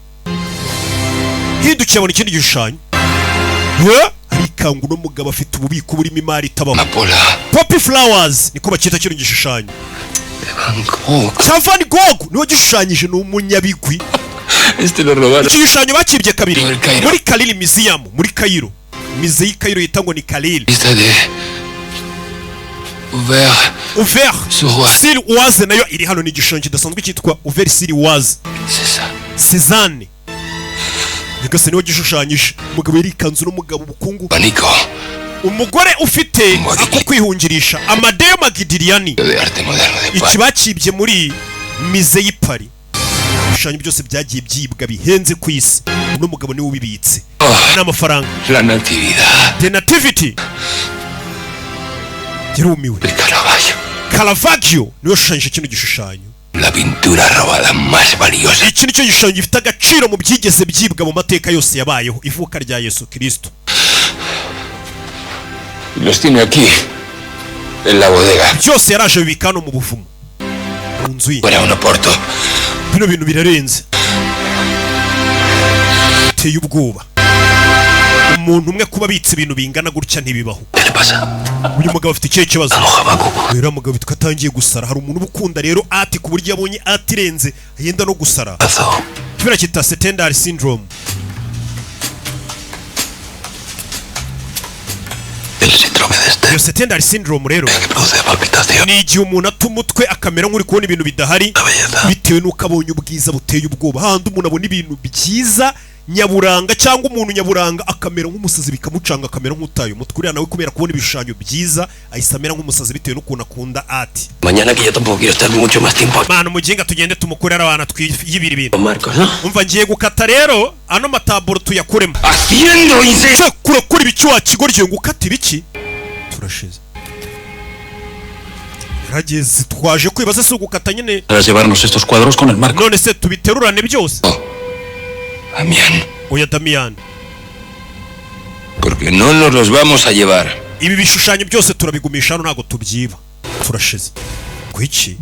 Hindukiye abona ikindi gishushanyo. Arikangu n'umugabo afite ububiko burimo imari itabaho. Poppy flowers niko bakita kino gishushanyo. Van Gogh niwe gishushanyije n'umunyabigwi. Igishushanyo bakibye kabiri muri Cairo Museum muri Cairo. Mize y'i Cairo yitangwa ni Cairo. Ouvert sur Oise nayo iri hano ni igishushanyo kidasanzwe cyitwa Ouvert sur Oise. Cézanne Nigase niwe gishushanyije. Umugabo yarikanzu n'umugabo ubukungu. Umugore ufite ako kwihungirisha Amadeo Modigliani. Iki bakibye muri mize y'i Paris. Ibishushanyo byose byagiye byibwa bihenze ku isi. Uno mugabo niwe ubibitse n'amafaranga. La Natividad The Nativity yarumiwe. Caravaggio niwe shushanyije kino gishushanyo. La pintura robada más valiosa. Iki nicyo gishushanyo gifite agaciro mu byigeze byibwa mu mateka yose yabayeho. Ivuka rya Yesu Kristo. Los tiene aquí en la bodega. Byose yaraje bibika hano mu buvumo. Mu nzu ye. Para un aporto. Bino bintu birarenze. Teye ubwoba. Umuntu umwe kuba bitse ibintu bingana gutya ntibibaho. Uyu mugabo afite ikihe kibazo? Rero mugabo bitukatangiye gusara. Hari umuntu ubukunda rero ati ku buryo yabonye atirenze yenda no gusara. Tubira kita secondary syndrome. Iyo secondary syndrome rero ni igihe umuntu atumutwe akamera nk'uri kubona ibintu bidahari bitewe n'uko abonye ubwiza buteye ubwoba. Handi umuntu abona ibintu byiza nyaburanga cyangwa umuntu nyaburanga akamera nk'umusazi bikamucanga akamera nk'utaye umutwe. Uriya nawe kubera kubona ibishushanyo byiza ahise amera nk'umusazi bitewe n'ukuntu akunda ati. Mañana que yo tampoco quiero estar mucho más tiempo. Mana muginga tugende tumukorera abana twiyibira ibintu. Marcos, ¿no? Umva ngiye gukata rero ano mataburo tuyakuremo. Haciendo incendio. Kuri ibiki wakigorye ngo ukata ibiki? Turashize. Rageze twaje kwibaza se gukata nyine. Para llevarnos estos cuadros con el marco. None se tubiterurane byose. Damián. Oya Damián. Porque no nos los vamos a llevar. Ibi bishushanyo byose turabigumisha hano ntago tubyiba. Turashize. Kwiki?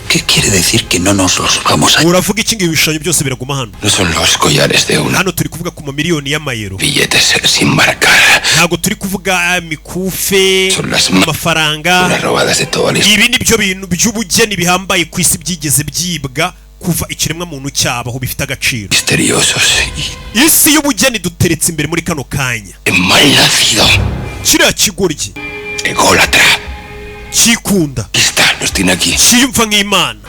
¿Qué quiere decir que no nos los vamos a llevar? Uravuga iki ngibi bishushanyo byose biraguma hano? No son los collares de una. Hano turi kuvuga ku miliyoni y'amayero. Billetes sin marcar. Ntago turi kuvuga mikufe, Son las amafaranga. Unas robadas de todo el Ibi nibyo bintu by'ubugeni bihambaye ku isi byigeze byibwa kuva ikiremwa muntu cyabaho bifite agaciro. misteriosos Isi y'ubugeni duteretse imbere muri kano kanya. y mal nacido. Kiriya kigoryi Ególatra. kikunda Está, nos tiene aquí. kiyumva nk'Imana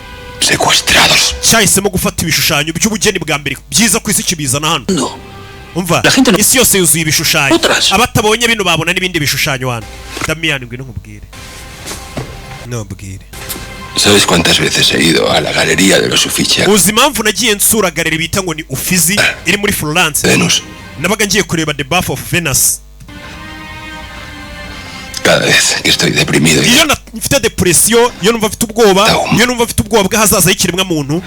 Secuestrados. cyahisemo gufata ibishushanyo by'ubugeni bwa mbere byiza ku isi kibizana hano. No. Umva La gente no- isi yose yuzuye ibishushanyo. Otras. Abatabonye bino babona n'ibindi bishushanyo hano. Damian ngwino nkubwire. Nobwire. ¿Sabes cuántas veces he ido a la galería de los Uffizi? Uzi impamvu nagiye nsura galeri bita ngo ni Uffizi iri muri Florence. Venus. Nabaga ngiye kureba The Bath of Venus. Cada vez que estoy deprimido y Iyo mfite depression, iyo numva mfite ubwoba, iyo numva mfite ubwoba bw'ahazaza y'ikiremwa muntu,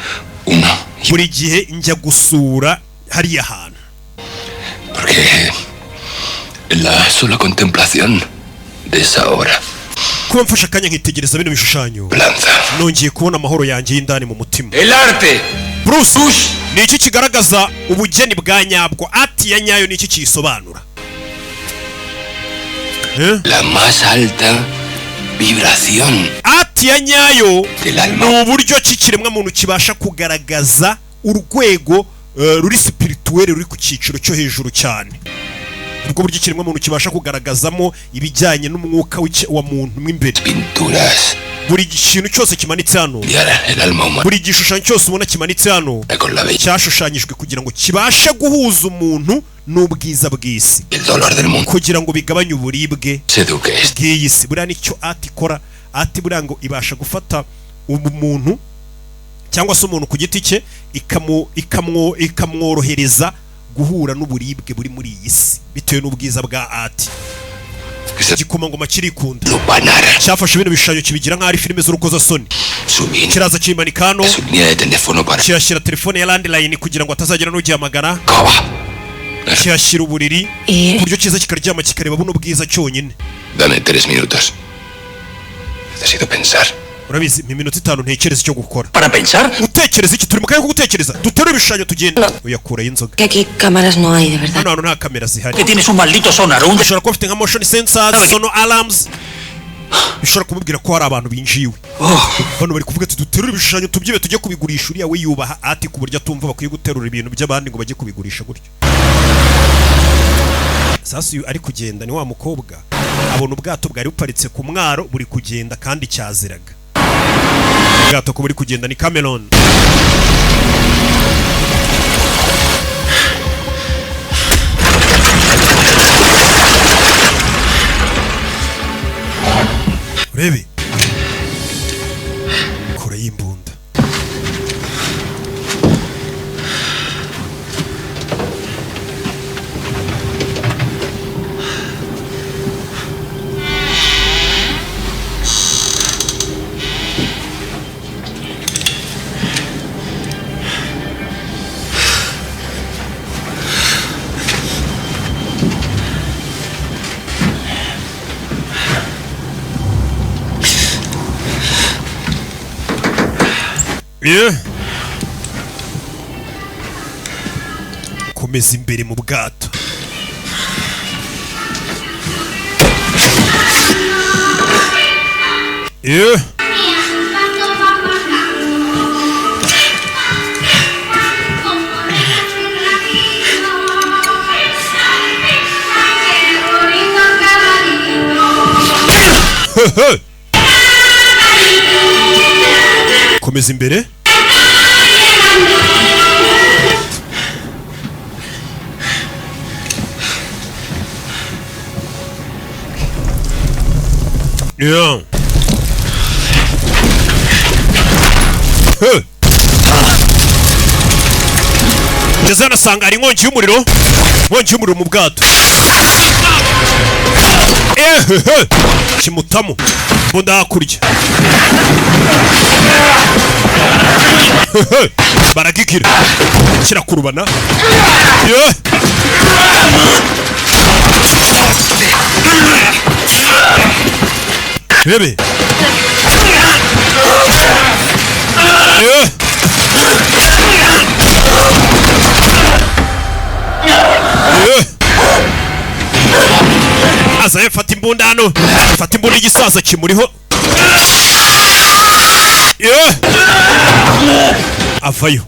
uno. buri gihe njya gusura hariya hantu. Porque la sola contemplación de esa obra Kuba mfashe akanya nkitegereza bino bishushanyo, lanza. nongeye kubona amahoro yanjye y'indani mu mutima. El arte. Bruce, ni iki kigaragaza ubugeni bwa nyabwo? Ati ya nyayo ni iki kiyisobanura? La más alta vibración Ati ya nyayo del ni alma. uburyo ki kiremwa muntu kibasha kugaragaza urwego ruri spirituel ruri ku cyiciro cyo hejuru cyane. Ubwo buryo kiremwa muntu kibasha kugaragazamo ibijyanye n'umwuka wa muntu mw'imbere. Pinturas Buri kintu cyose kimanitse hano, diaran el alma humana buri gishushanyo cyose ubona kimanitse hano con la belleza cyashushanyijwe kugira ngo kibashe guhuza umuntu n'ubwiza bw'isi, y el dolor del mundo. kugira ngo bigabanye uburibwe Seduque este. bw'iyi si. Buriya nicyo ati ikora. Ati buriya ngo ibasha gufata umuntu cyangwa se umuntu ku giti cye ikamworohereza guhura n'uburibwe buri muri iyi si bitewe n'ubwiza bwa art. Igikomangoma kirikunda cyafashe ibintu bishushanyo kibigira nk'ari filime z'urukozasoni, kiraza kimanika hano kirashyira telefone ya landline kugira ngo atazagera n'ugihamagara, kiyashyira uburiri ku buryo kiza kikaryama kikareba buno bwiza cyonyine. Dame 3 minutos. Necesito pensar. Urabizi mu minota 5 ntekereza icyo gukora. ¿Para pensar? Utekereza iki? Turi mu kayo ko gutekereza. Duterura ibishushanyo tugenda. Uyakura y'inzoga. Que aquí cámaras no hay, de verdad. Hano nta kamera zihari. Que tienes un maldito sonar, un Ushobora kuba ufite nka motion sensors, sono alarms. Bishobora kumubwira ko hari abantu binjiwe. Bano bari kuvuga ati duterura ibishushanyo tubyibe tujye kubigurisha. Uriya we yubaha ati ku buryo atumva bakwiye guterura ibintu by'abandi ngo bajye kubigurisha gutyo. Sasa ari kugenda ni wa mukobwa abona ubwato bwari buparitse ku mwaro buri kugenda kandi cyaziraga. Ubwato ko buri kugenda ni Cameron. Urebe kure y'imbunda. Komeza imbere mu bwato. Komeza imbere. Ngeze nasanga ari inkongi y'umuriro. Inkongi y'umuriro mu bwato. Kimutamu mbunda hakurya. Baragikira kirakurubana. Bebe aza fata imbunda hano, fata imbunda igisaza kimuriho. Avayo.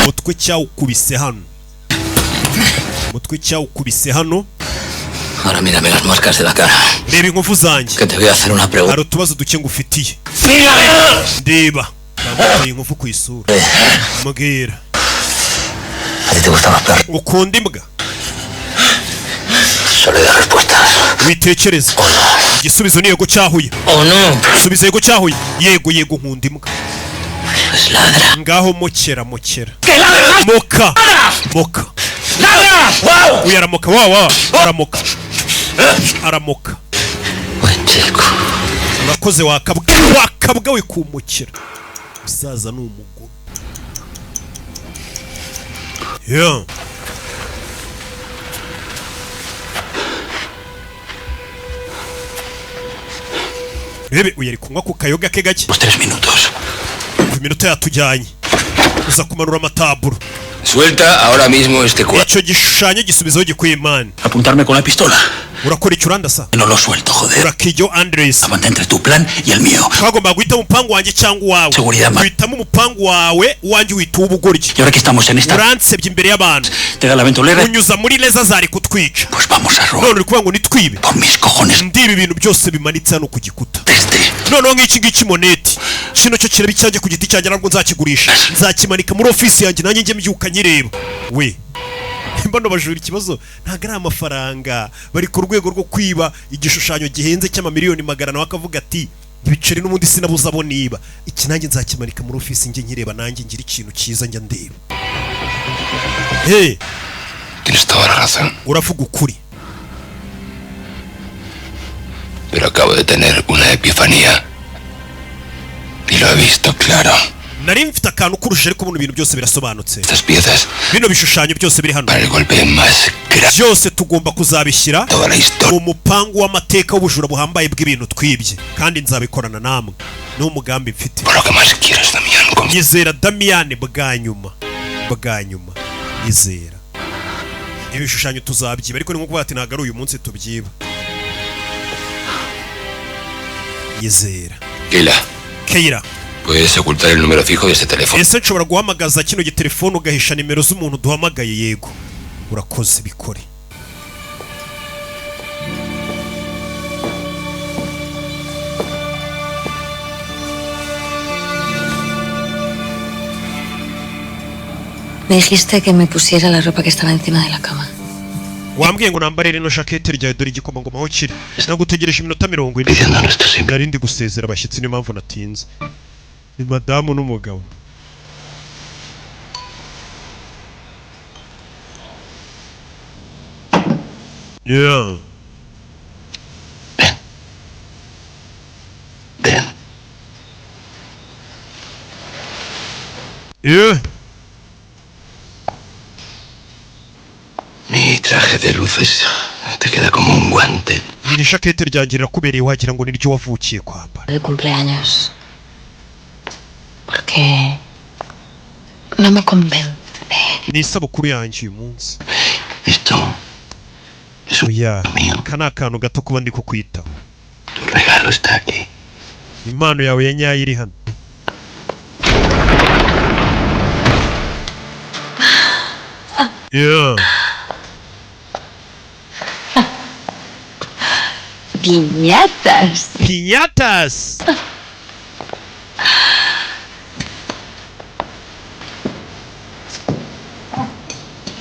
Mutwe cyawukubise hano. Mutwe cyawukubise hano. Ahora mírame las marcas de la cara. Reba inkovu zanjye. Que te voy a hacer una pregunta. Hari utubazo duke ngufitiye. Ndeba. Bamuteye inkovu ku isura. Mubwira. ¿A ti te gustan los perros? Ukunda imbwa? Solo de respuestas. Witekereza. Igisubizo ni yego cyahuye. Oh no. Subiza yego cyahuye. Yego yego nkunda imbwa. Pues ladra. Ngaho mokera mokera. ¡Que ladra! Moka. Moka. ¡Ladra! ¡Wow! Uyaramoka wa aramoka. Aramoka. Buen chico. Urakoze wakabwa we kumukira. Usaza ni umugore. Rebe uyari kunywa ku kayoga ke gake. 3 minutos. Iminota yatujyanye. Uza kumanura amataburo. Suelta ahora mismo este cuadro. Icyo gishushanyo gisubizaho gikuye man. Apuntarme con la pistola. Urakora icyo urandasa. No lo suelto, joder. Urakijyo Andres. Amante entre tu plan y el mío. Twagomba guhitamo umupangu wanjye cyangwa wawe. Seguridad más. Guhitamo umupangu wawe wanjye wita ubugoryi. Y ahora que estamos en esta. Uransebye imbere y'abantu. Te da la ventolera. Unyuza muri leza zari kutwica. Pues vamos a robar. None uri kuvuga ngo nitwibe. Por mis cojones. Ndiba ibintu byose bimanitse hano ku gikuta. Este. Noneho nk'iki ngiki moneti. Kino cyo kireba icyanjye ku giti cyanjye nabwo nzakigurisha. Nzakimanika muri ofisi yanjye nanjye njye mbyuka nyireba. We. Mbano bajura ikibazo ntago ari amafaranga bari ku rwego rwo kwiba igishushanyo gihenze cy'amamiliyoni 100 akavuga ati ibiceri n'ubundi sinabuze abo niba iki nanjye nzakimanika muri ofisi njye nkireba nanjye ngira ikintu cyiza njya ndeba. Hey, Tienes toda la razón. uravuga ukuri. Pero acabo de tener una epifanía. Y lo he visto claro. Nari mfite akantu kurusha ariko buno ibintu byose birasobanutse. Estas piezas Bino bishushanyo byose biri hano. para el golpe más grave Byose tugomba kuzabishyira de toda la historia. mu mupangu w'amateka w'ubujura buhambaye bw'ibintu twibye kandi nzabikorana namwe. Ni umugambi mfite. Por lo que más quieres, Damián. Nyizera Damian bwa nyuma. Nyizera. Ibishushanyo tuzabyiba ariko ni nko kuvuga ati ntago ari uyu munsi tubyiba. Nyizera. Keira. ¿Puedes ocultar el número fijo de este teléfono? Ese nshobora guhamagaza kino gitelefone ugahisha nimero z'umuntu duhamagaye? Yego. Urakoze bikore. Me dijiste que me pusiera la ropa que estaba encima de la cama. Wambwiye ngo nambare rino jacket ryawe dore igikomangoma aho kiri. Nagutegereje iminota 40. Pidiendo nuestro simple. Nari ndi gusezera abashyitsi niyo mpamvu natinze. Ni madamu n'umugabo. Yeah. Ven. Yeah. Mi traje de luces te queda como un guante. Iri jacket ryanjye rirakubereye wagira ngo niryo wavukiye kwambara. De cumpleaños. Porque no me convence. Ni isabukuru yanjye uyu munsi. Esto es un Oya, mío. aka ni akantu gato kuba ndi kukwitaho. Tu regalo está aquí. Impano yawe ya nyayo iri hano. Yeah. Piñatas. Piñatas.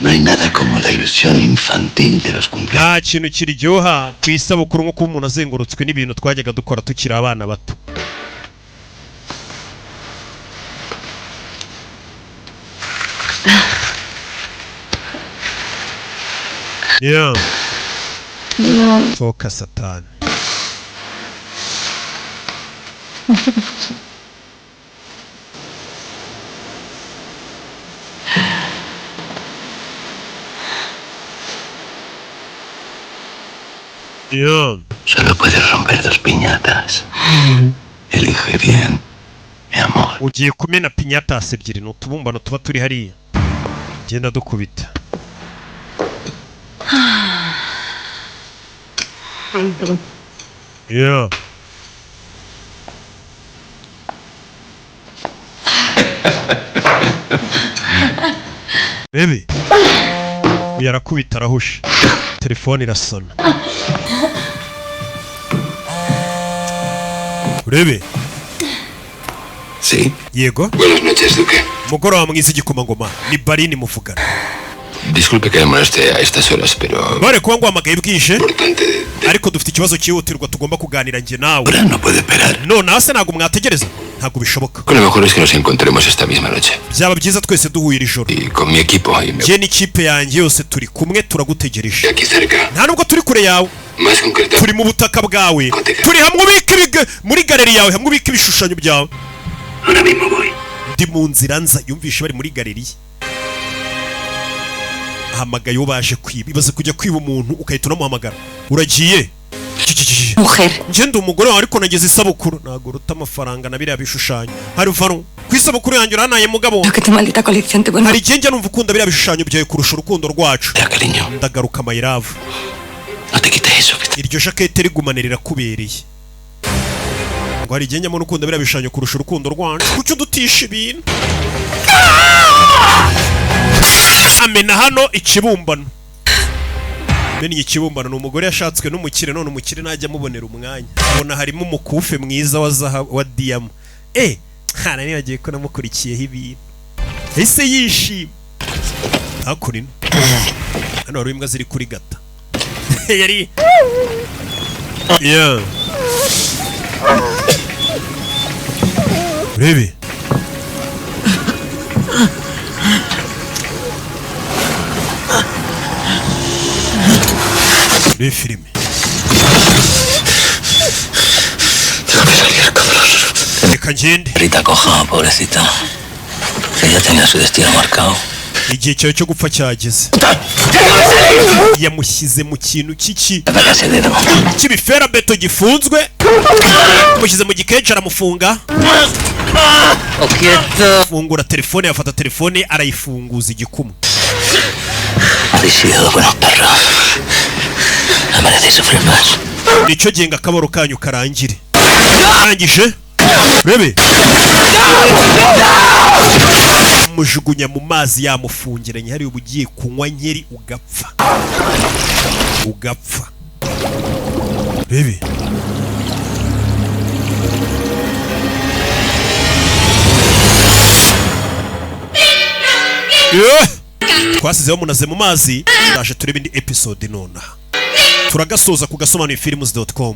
No hay nada como la ilusión infantil de los cumpleaños. Nta kintu kiryoha ku isabukuru nko kuba umuntu azengurutswe n'ibintu twajyaga dukora tukiri abana bato. Yeah. Foka satani. Yeah. Solo puedes romper 2 piñatas. Elige bien, mi amor. Ugiye kumena piñatas ebyiri n'utubumbano tuba turi hariya. Genda dukubita. Yeah. Baby. Yarakubita arahusha. Telefone irasona. Urebe. Sí. Yego. Buenas noches, Duque. Mugoroba mwiza igikomangoma. Ni Barini muvugana. Disculpe que le moleste a estas horas, pero Bare kuba nguhamagaye bwije importante de ariko dufite ikibazo cyihutirwa tugomba kuganira njye nawe. ahora no puede esperar. None hase ntabwo mwategereza. Ntabwo bishoboka. Lo mejor es que nos encontremos esta misma noche. Byaba byiza twese duhuye iri joro. Y con mi equipo y Njye n'ikipe yanjye yose turi kumwe turagutegereje. aquí cerca. Nta nubwo turi kure yawe. Más concreto. Turi mu butaka bwawe. Turi hamwe ubika muri galeri yawe hamwe ubika ibishushanyo byawe. Ahora mismo voy. Ndi mu nzira nza yumvishe bari muri galeri. Ahamagaye uwo baje kwiba. Ibaze kujya kwiba umuntu ukahita unamuhamagara. Uragiye? Mujer. Njye ndi umugore wawe ariko nageze isabukuru. Ntabwo ruta amafaranga na biriya bishushanyo. Hari uvano. Ku isabukuru yanjye uranaye mugabo. Lo que tu maldita colección te vuelve. Hari igihe njya numva ukunda biriya bishushanyo byawe kurusha urukundo rwacu. Ya, cariño. Ndagaruka my love. No te quites eso, que Iryo jakete rigumane rirakubereye. Ngo hari igihe njyamo n'ukunda biriya bishushanyo kurusha urukundo rwacu. Kuki udutisha ibintu? Amena hano ikibumbano. Meni ikibumbano ni umugore yashatswe n'umukire none umukire najya amubonera umwanya. Ubona harimo umukufe mwiza wa zahabu wa diamond. Hana niba agiye ko namukurikiyeho ibintu. Ese yishima. Hakurino. Hano hari imbwa ziri kuri gata. Yari. Yeah. urebe urebe filime. Reka ngende. Rita coja, pobrecita. Que ya tenía su destino marcado. Igihe cyawe cyo gupfa cyageze. Yamushyize mu kintu cy'ibifera beto gifunzwe. Yamushyize mu gikeje aramufunga. Fungura telefone, yafata telefone arayifunguza igikumu. Nicyo genga akabaro kanyu karangire. Arangije rebe mujugunya mu mazi yamufungiranye hari ubugiye kunywa nkeri ugapfa rebe twasizeho munaze mu mazi ndaje turebe indi episode nona turagasoza ku gasomanuye films.com.